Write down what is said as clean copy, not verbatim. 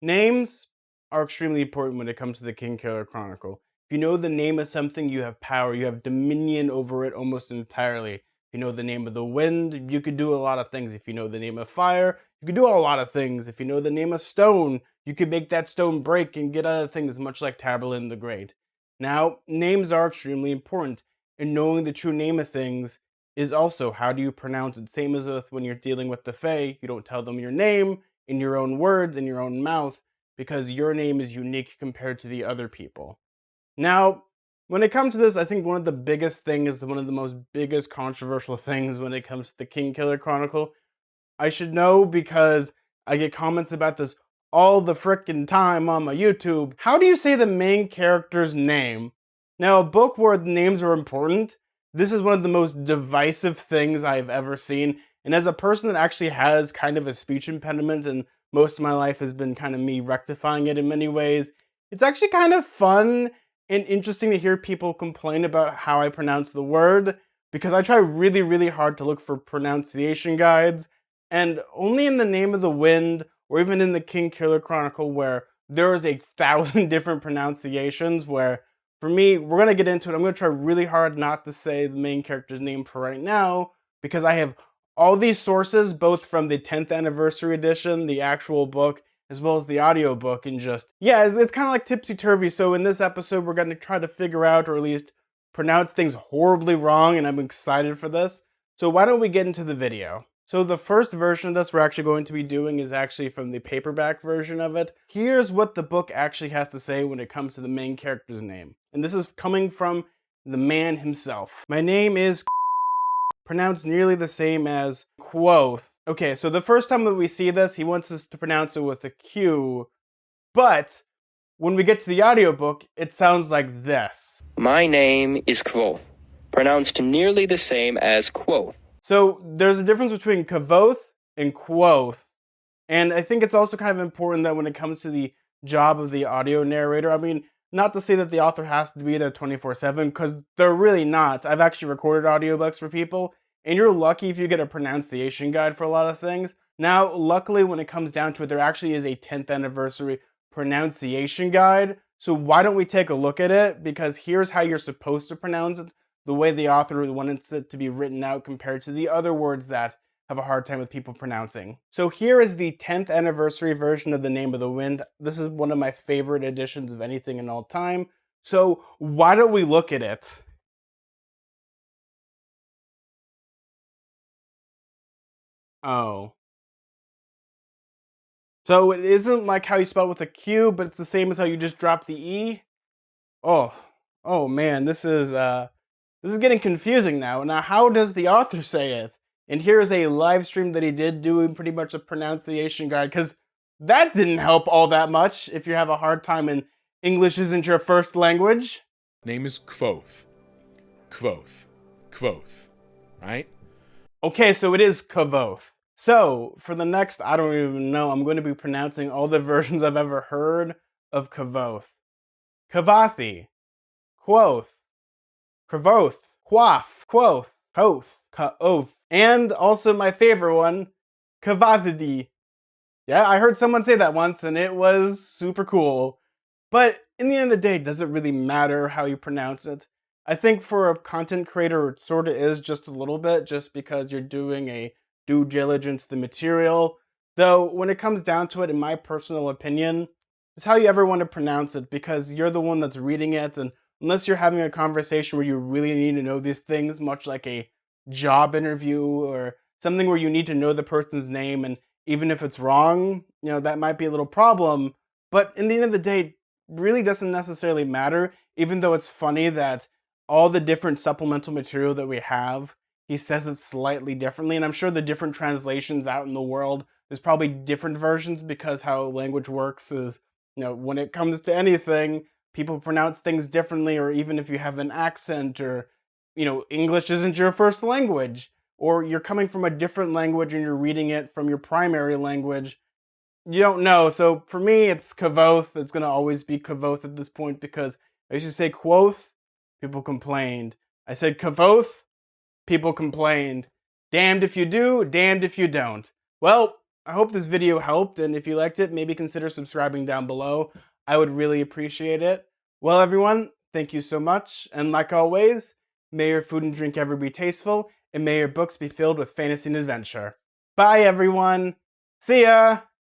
Names are extremely important when it comes to the Kingkiller Chronicle. If you know the name of something, you have power, you have dominion over it almost entirely. If you know the name of the wind, you could do a lot of things. If you know the name of fire, you could do a lot of things. If you know the name of stone, you could make that stone break and get out of things, much like Taborlin the Great. Now, names are extremely important, and knowing the true name of things is also how do you pronounce it. Same as with when you're dealing with the Fae, you don't tell them your name in your own words, in your own mouth, because your name is unique compared to the other people. Now, when it comes to this, I think one of the biggest things, one of the most biggest controversial things when it comes to the Kingkiller Chronicle, I should know because I get comments about this all the frickin' time on my YouTube. How do you say the main character's name? Now, a book where names are important, this is one of the most divisive things I've ever seen. And as a person that actually has kind of a speech impediment, and most of my life has been kind of me rectifying it in many ways, it's actually kind of fun and interesting to hear people complain about how I pronounce the word, because I try really, really hard to look for pronunciation guides, and only in the Name of the Wind, or even in the Kingkiller Chronicle, where there is 1,000 different pronunciations, where for me, we're going to get into it. I'm going to try really hard not to say the main character's name for right now, because I have all these sources, both from the 10th anniversary edition, the actual book, as well as the audiobook, and just, yeah, it's kind of like tipsy-turvy. So in this episode, we're going to try to figure out, or at least pronounce things horribly wrong, and I'm excited for this. So why don't we get into the video? So the first version of this we're actually going to be doing is actually from the paperback version of it. Here's what the book actually has to say when it comes to the main character's name. And this is coming from the man himself. My name is pronounced nearly the same as Kvothe. Okay, so the first time that we see this, he wants us to pronounce it with a Q, but when we get to the audiobook, it sounds like this. My name is Kvothe, pronounced nearly the same as Kvothe. So there's a difference between Kvothe and Kvothe, and I think it's also kind of important that when it comes to the job of the audio narrator, I mean, not to say that the author has to be there 24/7, because they're really not. I've actually recorded audiobooks for people, and you're lucky if you get a pronunciation guide for a lot of things. Now, luckily, when it comes down to it, there actually is a 10th anniversary pronunciation guide, so why don't we take a look at it, because here's how you're supposed to pronounce it, the way the author wants it to be written out compared to the other words that have a hard time with people pronouncing. So here is the 10th anniversary version of The Name of the Wind. This is one of my favorite editions of anything in all time. So why don't we look at it? Oh. So it isn't like how you spell it with a Q, but it's the same as how you just drop the E? Oh. Oh man, this is getting confusing now. Now, how does the author say it? And here's a live stream that he did doing pretty much a pronunciation guide, because that didn't help all that much if you have a hard time and English isn't your first language. Name is Kvothe. Kvothe. Kvothe. Right? Okay, so it is Kvothe. So, for the next, I don't even know, I'm going to be pronouncing all the versions I've ever heard of Kvothe. Kvothe. Kvothe. Kvothe. Quaff. Quoth. Koth. Ka-oath. And also my favorite one, Kvothe. Yeah, I heard someone say that once and it was super cool. But in the end of the day, does it really matter how you pronounce it? I think for a content creator, it sort of is just a little bit, just because you're doing a due diligence to the material. Though, when it comes down to it, in my personal opinion, it's how you ever want to pronounce it, because you're the one that's reading it, and unless you're having a conversation where you really need to know these things, much like a job interview or something where you need to know the person's name, and even if it's wrong, you know, that might be a little problem. But in the end of the day, it really doesn't necessarily matter, even though it's funny that all the different supplemental material that we have, he says it slightly differently, and I'm sure the different translations out in the world, there's probably different versions, because how language works is, you know, when it comes to anything, people pronounce things differently, or even if you have an accent, or, you know, English isn't your first language, or you're coming from a different language and you're reading it from your primary language, you don't know. So for me, it's Kvothe. It's going to always be Kvothe at this point, because I used to say Kvothe, people complained. I said Kvothe, people complained. Damned if you do, damned if you don't. Well, I hope this video helped, and if you liked it, maybe consider subscribing down below. I would really appreciate it. Well, everyone, thank you so much, and like always, may your food and drink ever be tasteful, and may your books be filled with fantasy and adventure. Bye, everyone! See ya!